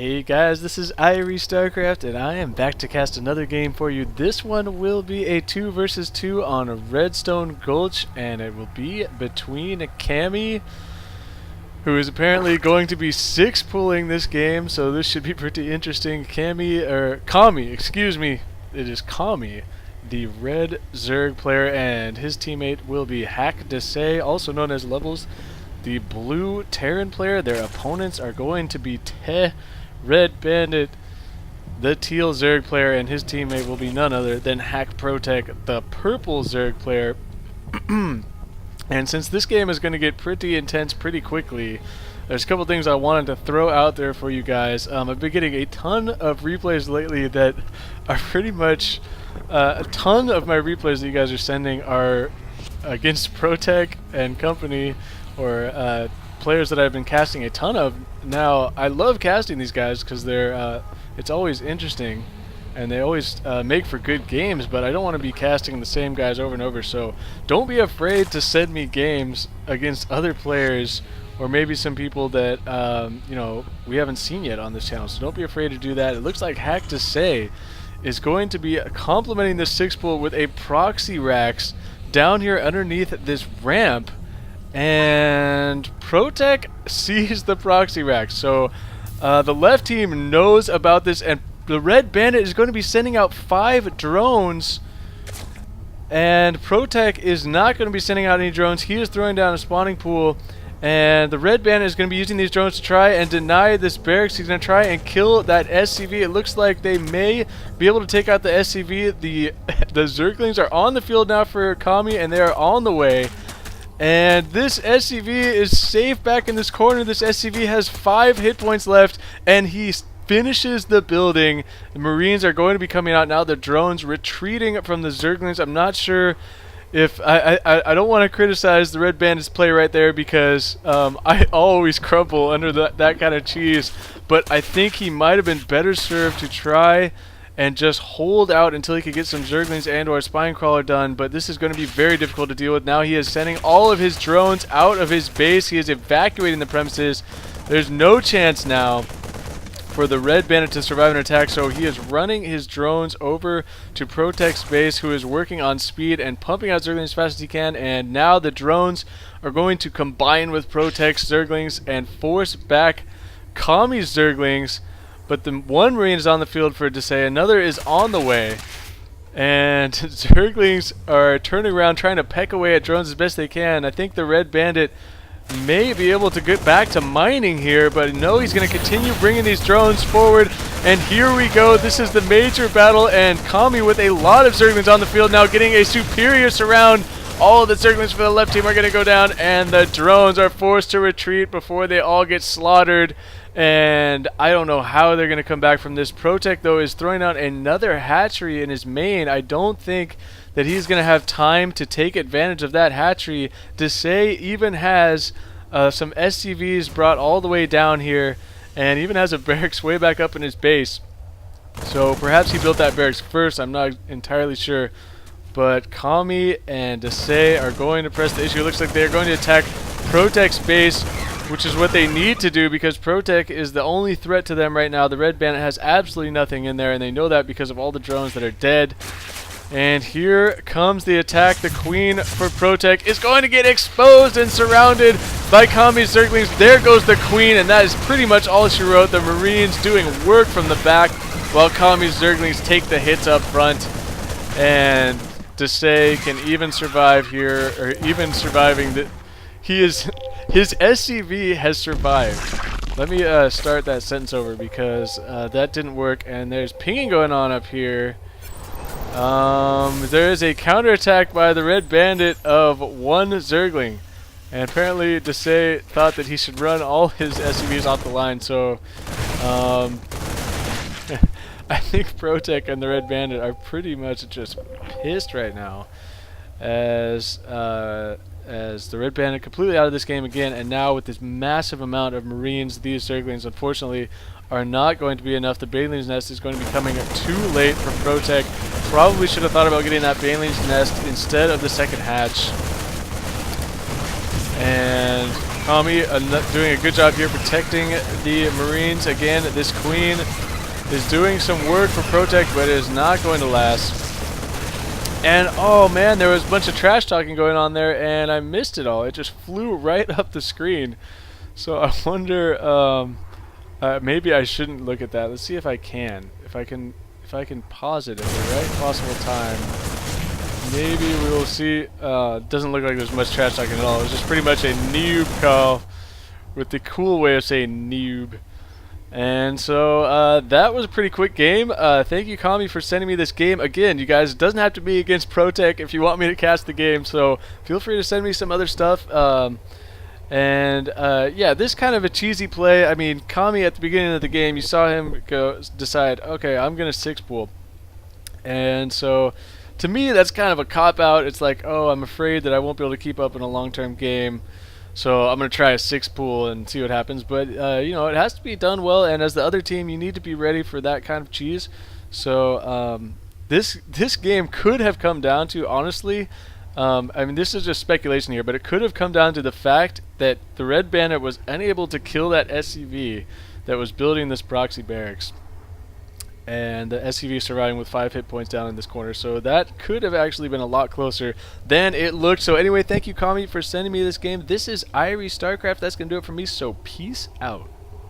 Hey guys, this is IrieStarcraft and I am back to cast another game for you. This one will be a 2 versus 2 on Stone Gulch, and it will be between Cami, who is apparently going to be 6 pulling this game, so this should be pretty interesting. Kami, excuse me. It is Kami, the red Zerg player, and his teammate will be haCkDeSaix, also known as Levels, the blue Terran player. Their opponents are going to be tehredbandit, the teal Zerg player, and his teammate will be none other than haCkProTech, the purple Zerg player. And since this game is going to get pretty intense pretty quickly, there's a couple things I wanted to throw out there for you guys. I've been getting a ton of replays lately that are pretty much a ton of my replays that you guys are sending are against ProTech and company, or players that I've been casting a ton of. Now, I love casting these guys because they're it's always interesting and they always make for good games, but I don't want to be casting the same guys over and over, so don't be afraid to send me games against other players or maybe some people that you know, we haven't seen yet on this channel, so don't be afraid to do that. It looks like haCkDeSaix is going to be complementing the 6 pull with a proxy racks down here underneath this ramp, and ProTech sees the proxy rack. So the left team knows about this, and the red bandit is going to be sending out 5 drones, and ProTech is not going to be sending out any drones. He is throwing down a spawning pool, and the red bandit is going to be using these drones to try and deny this barracks. He's going to try and kill that SCV. It looks like they may be able to take out the SCV. The Zerglings are on the field now for Kami, and they are on the way. And this SCV is safe back in this corner. This SCV has 5 hit points left, and he finishes the building. The Marines are going to be coming out now. The drones retreating from the Zerglings. I'm not sure if I don't want to criticize the Red Bandit's play right there, because I always crumble under that kind of cheese, but I think he might have been better served to try and just hold out until he could get some Zerglings and or Spine Crawler done. But this is going to be very difficult to deal with. Now he is sending all of his drones out of his base. He is evacuating the premises. There's no chance now for the Red Bandit to survive an attack, so he is running his drones over to ProTech's base, who is working on speed and pumping out Zerglings as fast as he can. And now the drones are going to combine with ProTech's Zerglings and force back Kami's Zerglings. But the one Marine is on the field for haCkDeSaix, another is on the way, and Zerglings are turning around trying to peck away at drones as best they can. I think the Red Bandit may be able to get back to mining here, but no, he's going to continue bringing these drones forward. And here we go. This is the major battle, and Kami with a lot of Zerglings on the field now, getting a superior surround. All of the Zerglings for the left team are going to go down, and the drones are forced to retreat before they all get slaughtered. And I don't know how they're going to come back from this. ProTech, though, is throwing out another hatchery in his main. I don't think that he's going to have time to take advantage of that hatchery. haCkDeSaix even has some SCVs brought all the way down here, and even has a barracks way back up in his base. So perhaps he built that barracks first. I'm not entirely sure. But Kami and haCkDeSaix are going to press the issue. It looks like they're going to attack ProTech's base, which is what they need to do, because ProTech is the only threat to them right now. The Red Bandit has absolutely nothing in there, and they know that because of all the drones that are dead. And here comes the attack. The Queen for ProTech is going to get exposed and surrounded by Kami's Zerglings. There goes the Queen, and that is pretty much all she wrote. The Marines doing work from the back while Kami's Zerglings take the hits up front. And haCkDeSaix can even survive here, or even surviving the... His SCV has survived. Let me start that sentence over, because that didn't work, and there's pinging going on up here. There is a counterattack by the Red Bandit of 1 Zergling, and apparently haCkDeSaix thought that he should run all his SCVs off the line, so I think ProTech and the Red Bandit are pretty much just pissed right now, as the Red Bandit completely out of this game again. And now with this massive amount of Marines, these Zerglings unfortunately are not going to be enough. The Baneling's Nest is going to be coming too late for ProTech. Probably should have thought about getting that Baneling's Nest instead of the second hatch. And Kami doing a good job here protecting the Marines. Again, this Queen is doing some work for ProTech, but it is not going to last. And oh man, there was a bunch of trash talking going on there, and I missed it all. It just flew right up the screen. So I wonder, maybe I shouldn't look at that. Let's see if I can. If I can pause it at the right possible time. Maybe we will see. Doesn't look like there's much trash talking at all. It was just pretty much a noob call with the cool way of saying noob. And so that was a pretty quick game. Thank you, Kami, for sending me this game. Again, you guys, it doesn't have to be against ProTech if you want me to cast the game. So feel free to send me some other stuff. Yeah, this kind of a cheesy play. I mean, Kami at the beginning of the game, you saw him decide, okay, I'm going to 6-pool. And so to me, that's kind of a cop-out. It's like, oh, I'm afraid that I won't be able to keep up in a long-term game. So I'm going to try a 6-pool and see what happens. But, you know, it has to be done well. And as the other team, you need to be ready for that kind of cheese. So this game could have come down to, honestly, I mean, this is just speculation here, but it could have come down to the fact that the Red Bandit was unable to kill that SCV that was building this proxy barracks. And the SCV surviving with 5 hit points down in this corner. So that could have actually been a lot closer than it looked. So anyway, thank you, Kami, for sending me this game. This is IrieStarcraft. That's going to do it for me, so peace out.